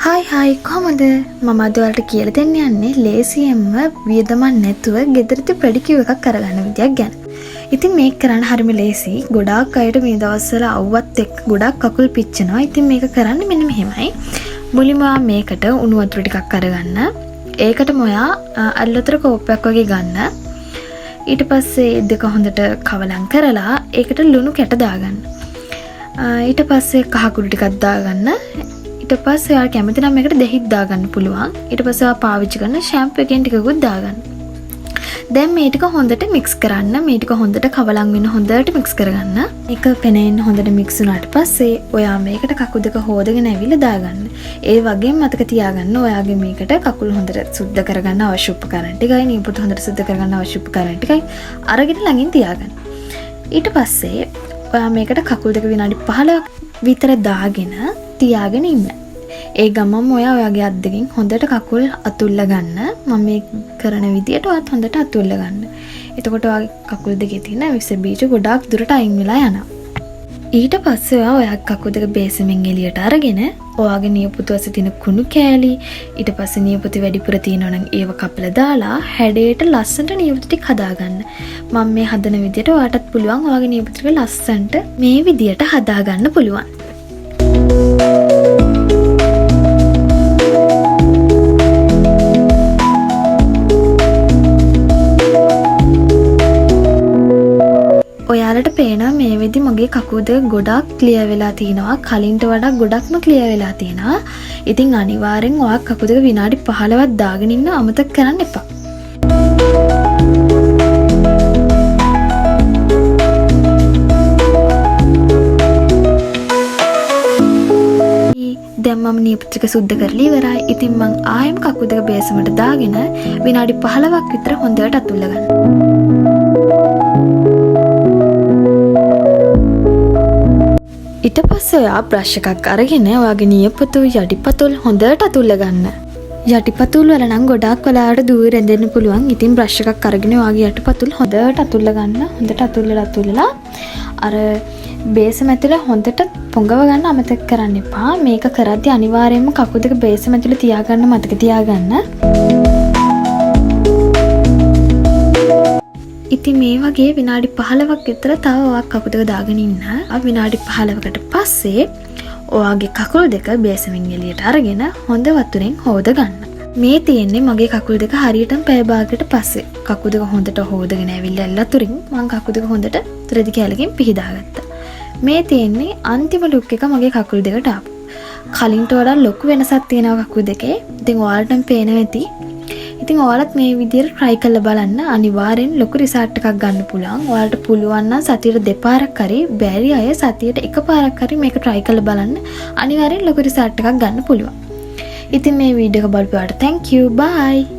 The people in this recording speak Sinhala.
හායි කොහමද මම අද ඔයාලට කියලා දෙන්න යන්නේ ලේසියෙන්ම වියදමක් නැතුව ගෙදරදී ප්‍රෙඩිකියුර් එකක් කරගන්න විදියක් ගැන. ඉතින් මේක කරන්න හරිම ලේසි. ගොඩාක් අයට මේ දවස්වල අවුවත් එක්ක ගොඩාක් කකුල් පිච්චෙනවා. ඉතින් මේක කරන්න මෙන්න මෙහෙමයි. මුලින්ම මේකට උණු වතුර ටිකක් අරගන්න. ඒකටම ඔයා අල්ලතර කෝප්පයක් වගේ ගන්න. ඊට පස්සේ දෙක හොඳට කවලම් කරලා ඒකට ලුණු කැට දාගන්න. ඊට පස්සේ කහ කුඩු ටිකක් දාගන්න. ඊට පස්සේ ඔයාලා කැමති නම් මේකට දෙහිත් දාගන්න පුළුවන්. ඊට පස්සේ ඔයා පාවිච්චි කරන ෂැම්පූ එකෙන් ටිකකුත් දාගන්න. දැන් මේ ටික හොඳට මික්ස් කරන්න. මේ ටික හොඳට කවලම් වෙන හොඳට මික්ස් කරගන්න. ඒක පෙනෙන්න හොඳට මික්ස් වුණාට පස්සේ ඔයා මේකට කකුල් දෙක හොදගෙන ඇවිල්ලා දාගන්න. ඒ වගේම මතක තියාගන්න ඔයාගේ මේකට කකුල් හොඳට සුද්ධ කරගන්න අවශ්‍ය උපකරණ ටිකයි, නියපොතු හොඳට සුද්ධ කරගන්න අවශ්‍ය උපකරණ ටිකයි අරගෙන ළඟින් තියාගන්න. ඊට පස්සේ ඔයා මේකට කකුල් දෙක විනාඩි 15ක් විතර දාගෙන තියාගෙන ඉන්න. ඒ ගමම ඔයාගේ අත් දෙකෙන් හොඳට කකුල් අතුල්ල ගන්න. මම මේ කරන විදියට ඔයත් හොඳට අතුල්ල ගන්න. එතකොට ඔයාගේ කකුල් දෙකේ තියෙන විස බීජ ගොඩාක් දුරට අයින් වෙලා යනවා. ඊට පස්සේ ඔයාගේ කකුල් දෙක බේසමෙන් එළියට අරගෙන ඔයාගේ නියපොතු ඇස තියෙන කුණු කෑලි, ඊට පස්සේ නියපොතු වැඩිපුර තියෙනවා නම් ඒව කපලා දාලා හැඩයට ලස්සනට නියපොතු ටික හදාගන්න. මම මේ හදන විදියට ඔයාටත් පුළුවන් ඔයාගේ නියපොතු ටික ලස්සනට මේ විදියට හදාගන්න පුළුවන්. ඔයාලට පේනවා මේ වෙදි මගේ කකුල් දෙක ගොඩක් ක්ලියර් වෙලා තිනවා. කලින්ට වඩා ගොඩක්ම ක්ලියර් වෙලා තිනවා. ඉතින් අනිවාර්යෙන් ඔයා කකුල් දෙක විනාඩි 15ක් දාගෙන ඉන්න අමතක කරන්න එපා. දැන් මම නියපොතු ටික සුද්ධ කරලා ඉවරයි. ඉතින් මං ආයෙම කකුල් දෙක බේසමට දාගෙන විනාඩි 15ක් විතර හොඳට අතුල්ල ගන්නවා. ඊට පස්සේ ඔයා බ්‍රෂ් එකක් අරගෙන ඔයාගේ නියපොතු යටිපතුල් හොඳට අතුල්ල ගන්න. යටිපතුල් වල නම් ගොඩාක් වෙලාවට දූර රැඳෙන්න පුළුවන්. ඉතින් බ්‍රෂ් එකක් අරගෙන ඔයාගේ යටිපතුල් හොඳට අතුල්ල ගන්න. හොඳට අතුල්ලලා අර බේසම ඇතුලේ හොඳට පොඟව ගන්න අමතක කරන්න එපා. මේක කරද්දී අනිවාර්යයෙන්ම කකුල් දෙක බේසම ඇතුලේ තියාගන්න මතක තියාගන්න. ඉතින් මේ වගේ විනාඩි 15ක් විතර තව ඔයා කකුල් දෙක දාගෙන ඉන්න. විනාඩි 15කට පස්සේ ඔයාගේ කකුල් දෙක බේසමින් එළියට අරගෙන හොඳ වතුරෙන් හොද ගන්න. මේ තියෙන්නේ මගේ කකුල් දෙක හරියටම පැය භාගයකට පස්සේ. කකුල් දෙක හොඳට හොදගෙන ඇවිල්ලා ලතුරින් මම කකුල් දෙක හොඳට ත්‍රෙදි කැලකින් පිහදාගත්තා. මේ තියෙන්නේ අන්තිම ලුක් එක මගේ කකුල් දෙකට ආපු. කලින්ට වඩා ලොකු වෙනසක් තියෙනවා කකුල් දෙකේ. ඉතින් ඔයාලටම පේනවා ඇති. ඉතින් ඔයාලත් මේ විදිහට try කරලා බලන්න. අනිවාර්යෙන් ලොකු රිසල්ට් එකක් ගන්න පුළුවන්. ඔයාලට පුළුවන් නම් සතියට දෙපාරක් හරි, බැරි අය සතියට එකපාරක් හරි මේක try කරලා බලන්න. අනිවාර්යෙන් ලොකු රිසල්ට් එකක් ගන්න පුළුවන්. ඉතින් මේ වීඩියෝ එක බලපුවාට thank you. bye.